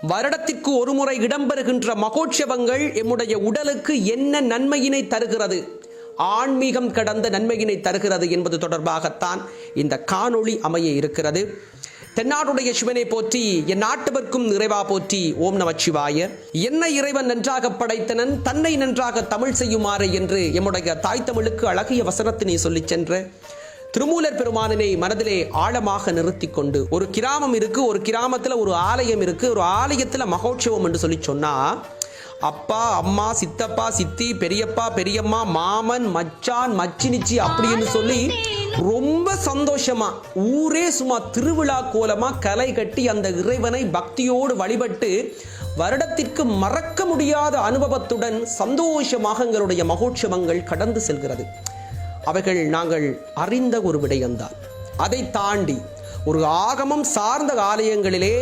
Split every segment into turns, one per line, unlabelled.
வருடத்திற்கு ஒரு முறை இடம்பெறுகின்ற மகோற்சவங்கள் எம்முடைய உடலுக்கு என்ன நன்மையினை தருகிறது, ஆன்மீகம் கடந்த நன்மையினை தருகிறது என்பது தொடர்பாகத்தான் இந்த காணொளி அமைய இருக்கிறது. தென்னாடுடைய சிவனை போற்றி, என் நாட்டவர்க்கும் நிறைவா போற்றி. ஓம் நமச்சிவாய. என்னை இறைவன் நன்றாக படைத்தனன், தன்னை நன்றாக தமிழ் செய்யுமாறு என்று எம்முடைய தாய் தமிழுக்கு அழகிய வசனத்தினை சொல்லிச் சென்ற திருமூலர் பெருமானினை மனதிலே ஆழமாக நிறுத்தி கொண்டு, ஒரு கிராமம் இருக்கு, ஒரு கிராமத்துல ஒரு ஆலயம் இருக்கு, ஒரு ஆலயத்துல மகோற்சவம் என்று சொல்லி சொன்னா அப்பா அம்மா சித்தப்பா சித்தி பெரியப்பா பெரியம்மா மாமன் மச்சான் மச்சினிச்சி அப்படின்னு சொல்லி ரொம்ப சந்தோஷமா ஊரே சும்மா திருவிழா கோலமா கலை கட்டி அந்த இறைவனை பக்தியோடு வழிபட்டு வருடத்திற்கு மறக்க முடியாத அனுபவத்துடன் சந்தோஷமாக எங்களுடைய மகோற்சவங்கள் கடந்து செல்கிறது. அவைகள் நாங்கள் அறிந்த ஒரு விடயம்தான். அதை தாண்டி ஒரு ஆகமம் சார்ந்த ஆலயங்களிலே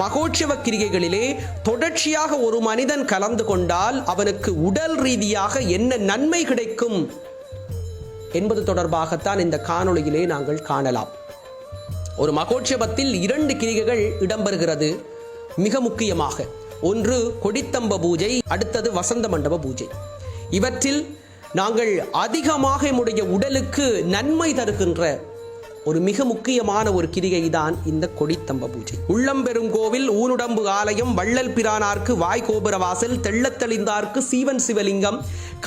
மகோற்சவ கிரிகைகளிலே தொடர்ச்சியாக ஒரு மனிதன் கலந்து கொண்டால் அவனுக்கு உடல் ரீதியாக என்ன நன்மை கிடைக்கும் என்பது தொடர்பாகத்தான் இந்த காணொளியிலே நாங்கள் காணலாம். ஒரு மகோற்சவத்தில் 2 கிரிகைகள் இடம்பெறுகிறது. மிக முக்கியமாக ஒன்று கொடித்தம்ப பூஜை, அடுத்தது வசந்த மண்டப பூஜை. இவற்றில் நாங்கள் அதிகமாக நம்முடைய உடலுக்கு நன்மை தருகின்ற ஒரு மிக முக்கியமான ஒரு கிரிகை தான் இந்த கொடித்தம்ப பூஜை. உள்ளம்பெருங்கோவில் ஊனுடம்பு ஆலயம், வள்ளல் பிரானார்க்கு வாய்கோபுர வாசல், தெள்ளத்தெளிந்தார்க்கு சீவன் சிவலிங்கம்,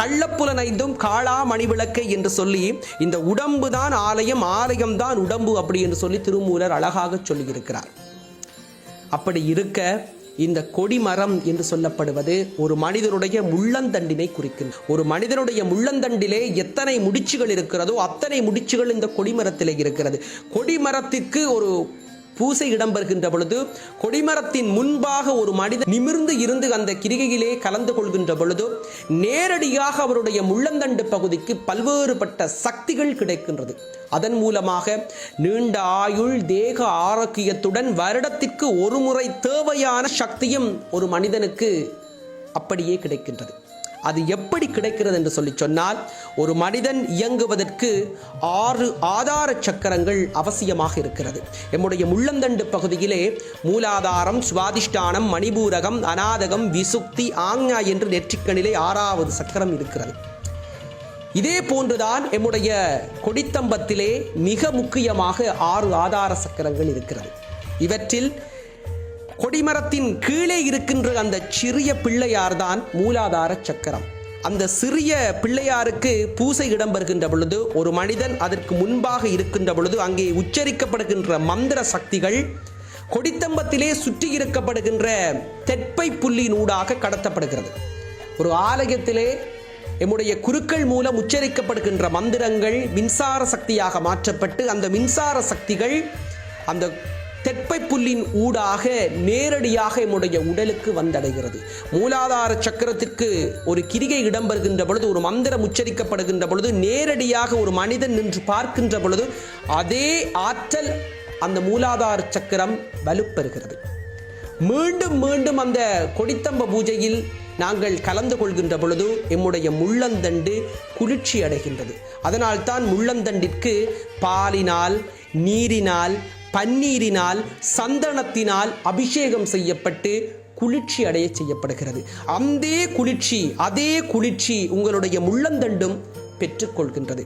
கள்ளப்புலனைந்தும் காளா மணிவிளக்கை என்று சொல்லி இந்த உடம்பு தான் ஆலயம், ஆலயம் தான் உடம்பு அப்படி என்று சொல்லி திருமூலர் அழகாக சொல்லியிருக்கிறார். அப்படி இருக்க இந்த கொடிமரம் என்று சொல்லப்படுவது ஒரு மனிதனுடைய முள்ளந்தண்டினை குறிக்கின்ற, ஒரு மனிதனுடைய முள்ளந்தண்டிலே எத்தனை முடிச்சுகள் இருக்கிறதோ அத்தனை முடிச்சுகள் இந்த கொடிமரத்திலே இருக்கிறது. கொடிமரத்திற்கு ஒரு பூசை இடம்பெறுகின்ற பொழுது கொடிமரத்தின் முன்பாக ஒரு மனிதன் நிமிர்ந்து இருந்து அந்த கிரிகையிலே கலந்து கொள்கின்ற பொழுது நேரடியாக அவருடைய முள்ளந்தண்டு பகுதிக்கு பல்வேறுபட்ட சக்திகள் கிடைக்கின்றது. அதன் மூலமாக நீண்ட ஆயுள், தேக ஆரோக்கியத்துடன் வருடத்திற்கு ஒரு முறை தேவையான சக்தியும் ஒரு மனிதனுக்கு அப்படியே கிடைக்கின்றது. அது எப்படி கிடைக்கிறது என்று சொல்லி சொன்னால், ஒரு மனிதன் இயங்குவதற்கு 6 ஆதார சக்கரங்கள் அவசியமாக இருக்கிறது. நம்முடைய முள்ளந்தண்டு பகுதியிலே மூலாதாரம், சுவாதிஷ்டானம், மணிபூரகம், அநாதகம், விசுக்தி, ஆங்ஞா என்று நெற்றிக்கணிலே 6வது சக்கரம் இருக்கிறது. இதே போன்றுதான் நம்முடைய கொடித்தம்பத்திலே மிக முக்கியமாக 6 ஆதார சக்கரங்கள் இருக்கிறது. இவற்றில் கொடிமரத்தின் கீழே இருக்கின்ற அந்த சிறிய பிள்ளையார் தான் மூலாதார சக்கரம். அந்த சிறிய பிள்ளையாருக்கு பூசை இடம்பெறுகின்ற பொழுது ஒரு மனிதன் அதற்கு முன்பாக இருக்கின்ற பொழுது அங்கே உச்சரிக்கப்படுகின்ற மந்திர சக்திகள் கொடித்தம்பத்திலே சுற்றி இருக்கப்படுகின்ற தெற்பை புள்ளியினூடாக கடத்தப்படுகிறது. ஒரு ஆலயத்திலே நம்முடைய குருக்கள் மூலம் உச்சரிக்கப்படுகின்ற மந்திரங்கள் மின்சார சக்தியாக மாற்றப்பட்டு அந்த மின்சார சக்திகள் அந்த தெற்பை புல்லின் ஊடாக நேரடியாக நம்முடைய உடலுக்கு வந்தடைகிறது. மூலாதார சக்கரத்திற்கு ஒரு கிரிகை இடம்பெறுகின்ற பொழுது, ஒரு மந்திரம் உச்சரிக்கப்படுகின்ற பொழுது நேரடியாக ஒரு மனிதன் நின்று பார்க்கின்ற பொழுது அதே ஆற்றல் அந்த மூலாதார சக்கரம் வலுப்பெறுகிறது. மீண்டும் மீண்டும் அந்த கொடித்தம்ப பூஜையில் நாங்கள் கலந்து கொள்கின்ற பொழுது எம்முடைய முள்ளந்தண்டு குளிர்ச்சி அடைகின்றது. அதனால்தான் முள்ளந்தண்டிற்கு பாலினால், நீரினால், பன்னீரினால், சந்தனத்தினால் அபிஷேகம் செய்யப்பட்டு குளிர்ச்சி அடைய செய்யப்படுகிறது. அதே குளிர்ச்சி உங்களுடைய முள்ளந்தண்டும் பெற்றுக்கொள்கின்றது.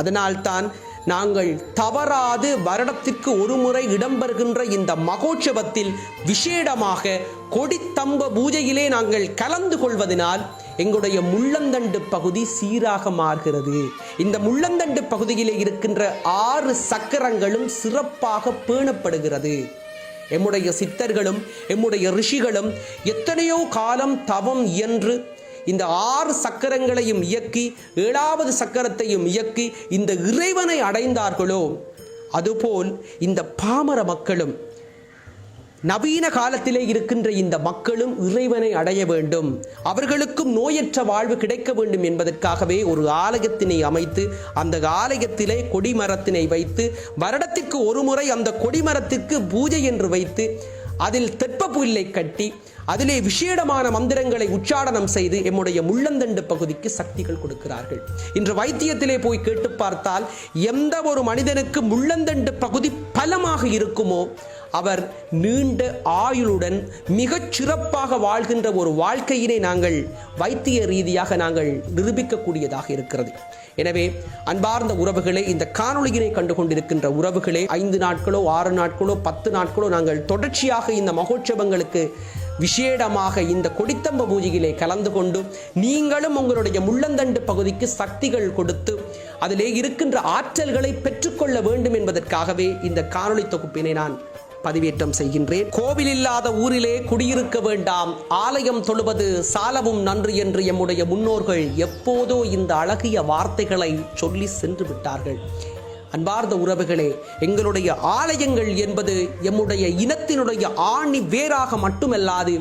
அதனால்தான் நாங்கள் தவறாது வருடத்திற்கு ஒரு முறை இடம்பெறுகின்ற இந்த மகோற்சவத்தில் விசேடமாக கொடித்தம்ப பூஜையிலே நாங்கள் கலந்து கொள்வதனால் எங்களுடைய முள்ளந்தண்டு பகுதி சீராக மாறுகிறது. இந்த முள்ளந்தண்டு பகுதியிலே இருக்கின்ற 6 சக்கரங்களும் சிறப்பாக பேணப்படுகிறது. எம்முடைய சித்தர்களும் எம்முடைய ரிஷிகளும் எத்தனையோ காலம் தவம் இயன்று இந்த 6 சக்கரங்களையும் இயக்கி 7வது சக்கரத்தையும் இயக்கி இந்த இறைவனை அடைந்தார்களோ, அதுபோல் இந்த பாமர மக்களும் நவீன காலத்திலே இருக்கின்ற இந்த மக்களும் இறைவனை அடைய வேண்டும், அவர்களுக்கும் நோயற்ற வாழ்வு கிடைக்க வேண்டும் என்பதற்காகவே ஒரு ஆலயத்தினை அமைத்து அந்த ஆலயத்திலே கொடிமரத்தினை வைத்து வருடத்திற்கு ஒரு முறை அந்த கொடிமரத்திற்கு பூஜை என்று வைத்து அதில் தெப்ப புல்லை கட்டி அதிலே விசேடமான மந்திரங்களை உச்சாடனம் செய்து எம்முடைய முள்ளந்தண்டு பகுதிக்கு சக்திகள் கொடுக்கிறார்கள். இன்று வைத்தியத்திலே போய் கேட்டு பார்த்தால் எந்த ஒரு மனிதனுக்கு முள்ளந்தண்டு பகுதி பலமாக இருக்குமோ அவர் நீண்ட ஆயுளுடன் மிகச் சிறப்பாக வாழ்கின்ற ஒரு வாழ்க்கையினை நாங்கள் வைத்திய ரீதியாக நாங்கள் நிரூபிக்கக்கூடியதாக இருக்கிறது. எனவே அன்பார்ந்த உறவுகளே, இந்த காணொளியினை கண்டுகொண்டிருக்கின்ற உறவுகளே, 5 நாட்களோ 6 நாட்களோ 10 நாட்களோ நாங்கள் தொடர்ச்சியாக இந்த மகோற்சவங்களுக்கு விசேடமாக இந்த கொடித்தம்ப பூஜையிலே கலந்து கொண்டு நீங்களும் உங்களுடைய முள்ளந்தண்டு பகுதிக்கு சக்திகள் கொடுத்து அதிலே இருக்கின்ற ஆற்றல்களை பெற்றுக்கொள்ள வேண்டும் என்பதற்காகவே இந்த காணொளி தொகுப்பினை நான் பதிவேற்றம் செய்கின்றேன். கோவில் இல்லாத ஊரிலே குடியிருக்க வேண்டாம், ஆலயம் தொழுவது சாலவும் நன்று என்று எம்முடைய முன்னோர்கள் எப்போதோ இந்த அழகிய வார்த்தைகளை சொல்லி சென்று விட்டார்கள். அன்பார்ந்த உறவுகளே, எங்களுடைய ஆலயங்கள் என்பது எம்முடைய இனத்தினுடைய ஆணி வேராக மட்டுமல்லாது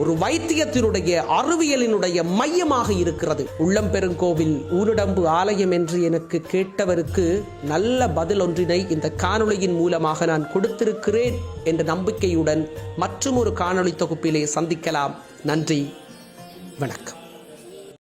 ஒரு வைத்தியத்தினுடைய அறிவியலினுடைய மையமாக இருக்கிறது. உள்ளம் பெருங்கோவில் ஊரிடம்பு ஆலயம் என்று எனக்கு கேட்டவருக்கு நல்ல பதில் ஒன்றினை இந்த காணொளியின் மூலமாக நான் கொடுத்திருக்கிறேன் என்ற நம்பிக்கையுடன் மற்றும் ஒரு காணொளி தொகுப்பிலே சந்திக்கலாம். நன்றி, வணக்கம்.